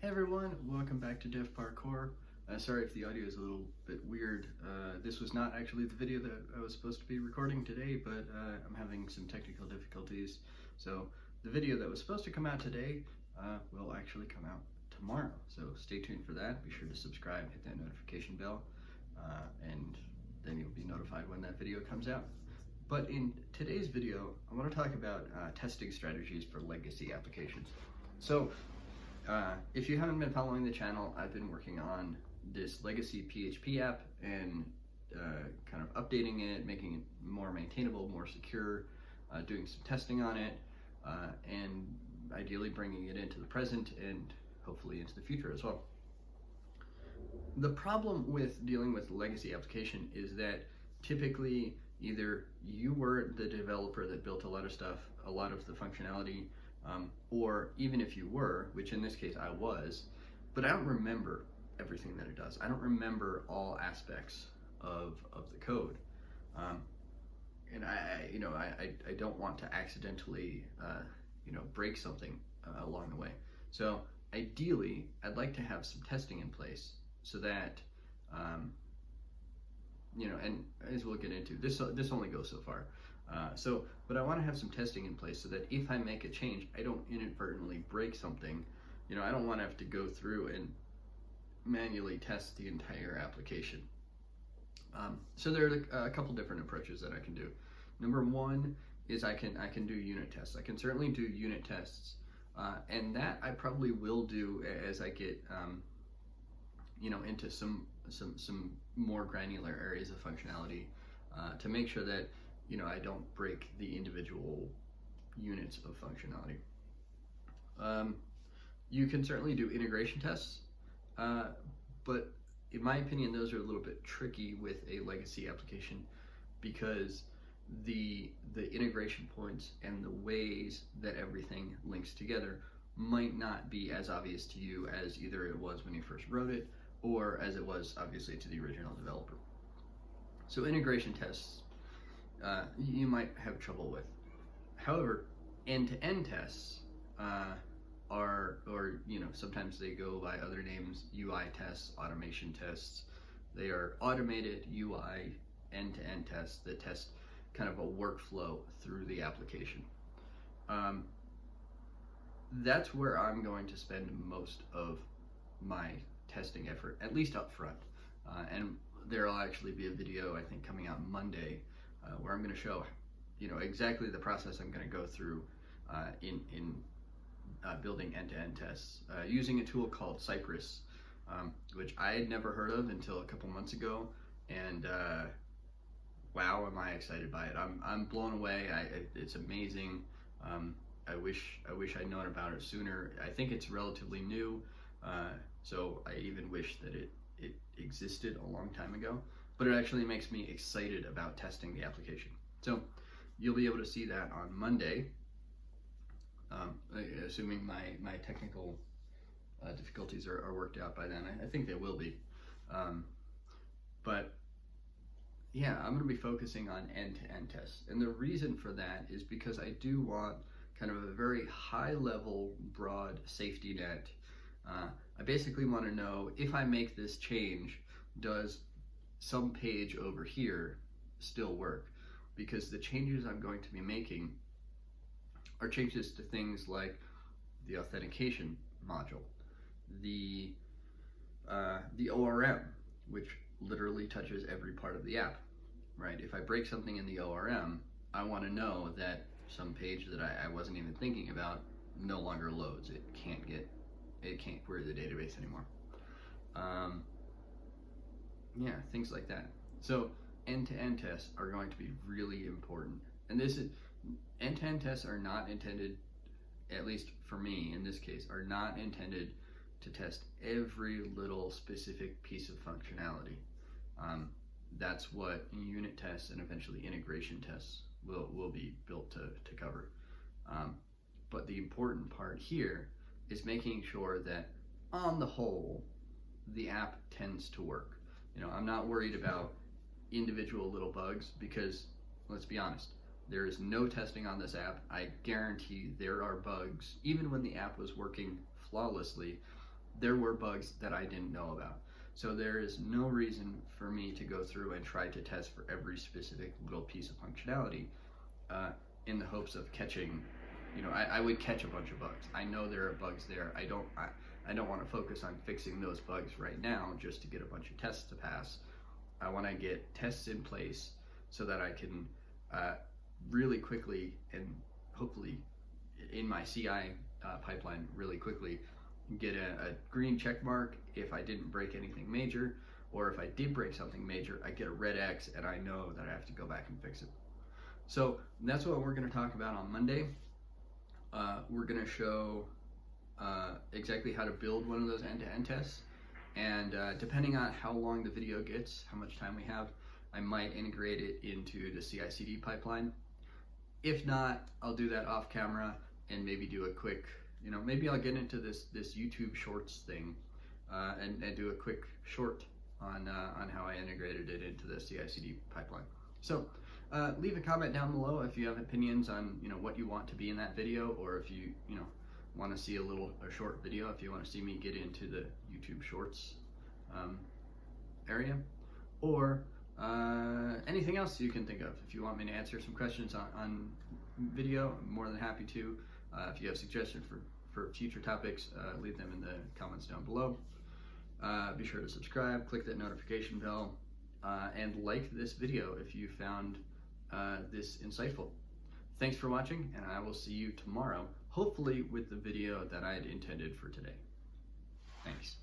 Hey everyone, welcome back to Dev Parkour. Sorry if the audio is a little bit weird. This was not actually the video that I was supposed to be recording today, but I'm having some technical difficulties. So the video that was supposed to come out today will actually come out tomorrow. So stay tuned for that. Be sure to subscribe, hit that notification bell, and then you'll be notified when that video comes out. But in today's video, I want to talk about testing strategies for legacy applications. So if you haven't been following the channel, I've been working on this legacy PHP app and kind of updating it, making it more maintainable, more secure, doing some testing on it, and ideally bringing it into the present and hopefully into the future as well. The problem with dealing with legacy application is that typically either you were the developer that built a lot of stuff, a lot of the functionality, or even if you were, which in this case I was, but I don't remember everything that it does. I don't remember all aspects of the code. And I don't want to accidentally, break something along the way. So ideally, I'd like to have some testing in place so that, and as we'll get into, this only goes so far. But I want to have some testing in place so that if I make a change, I don't inadvertently break something. I don't want to have to go through and manually test the entire application. So there are a couple different approaches that I can do. Number one is I can do unit tests. I can certainly do unit tests, and that I probably will do as I get into some more granular areas of functionality to make sure that I don't break the individual units of functionality. You can certainly do integration tests, but in my opinion, those are a little bit tricky with a legacy application because the integration points and the ways that everything links together might not be as obvious to you as either it was when you first wrote it or as it was obviously to the original developer. So integration tests you might have trouble with. However, end-to-end tests sometimes they go by other names, UI tests, automation tests. They are automated UI end-to-end tests that test kind of a workflow through the application. That's where I'm going to spend most of my testing effort, at least up front. And there'll actually be a video, I think, coming out Monday where I'm going to show, exactly the process I'm going to go through in building end-to-end tests using a tool called Cypress, which I had never heard of until a couple months ago, and wow, am I excited by it! I'm blown away. It's amazing. I wish I'd known about it sooner. I think it's relatively new, so I even wish that it existed a long time ago. But it actually makes me excited about testing the application. So you'll be able to see that on Monday, assuming my technical difficulties are worked out by then. I think they will be. But yeah, I'm going to be focusing on end-to-end tests. And the reason for that is because I do want kind of a very high-level, broad safety net. I basically want to know, if I make this change, does some page over here still work? Because the changes I'm going to be making are changes to things like the authentication module, the ORM, which literally touches every part of the app, right? If I break something in the ORM, I want to know that some page that I wasn't even thinking about no longer loads. It can't query the database anymore. Yeah, things like that. So end-to-end tests are going to be really important. And end-to-end tests are not intended, at least for me in this case, are not intended to test every little specific piece of functionality. That's what unit tests and eventually integration tests will be built to cover. But the important part here is making sure that on the whole, the app tends to work. I'm not worried about individual little bugs because, let's be honest, there is no testing on this app. I guarantee there are bugs. Even when the app was working flawlessly, there were bugs that I didn't know about. So there is no reason for me to go through and try to test for every specific little piece of functionality in the hopes of catching, I would catch a bunch of bugs. I know there are bugs there. I don't want to focus on fixing those bugs right now just to get a bunch of tests to pass. I want to get tests in place so that I can really quickly and hopefully in my CI pipeline really quickly get a green check mark if I didn't break anything major, or if I did break something major, I get a red X and I know that I have to go back and fix it. So that's what we're going to talk about on Monday. We're going to show exactly how to build one of those end-to-end tests, and depending on how long the video gets, how much time we have, I might integrate it into the CI/CD pipeline. If not, I'll do that off camera and maybe do a quick, maybe I'll get into this YouTube Shorts thing and do a quick short on how I integrated it into the CI/CD pipeline. So leave a comment down below if you have opinions on what you want to be in that video, or if you want to see a short video, if you want to see me get into the YouTube Shorts area, or anything else you can think of. If you want me to answer some questions on video, I'm more than happy to. If you have suggestions for future topics, leave them in the comments down below. Be sure to subscribe, click that notification bell, and like this video if you found this insightful. Thanks for watching, and I will see you tomorrow, hopefully with the video that I had intended for today. Thanks.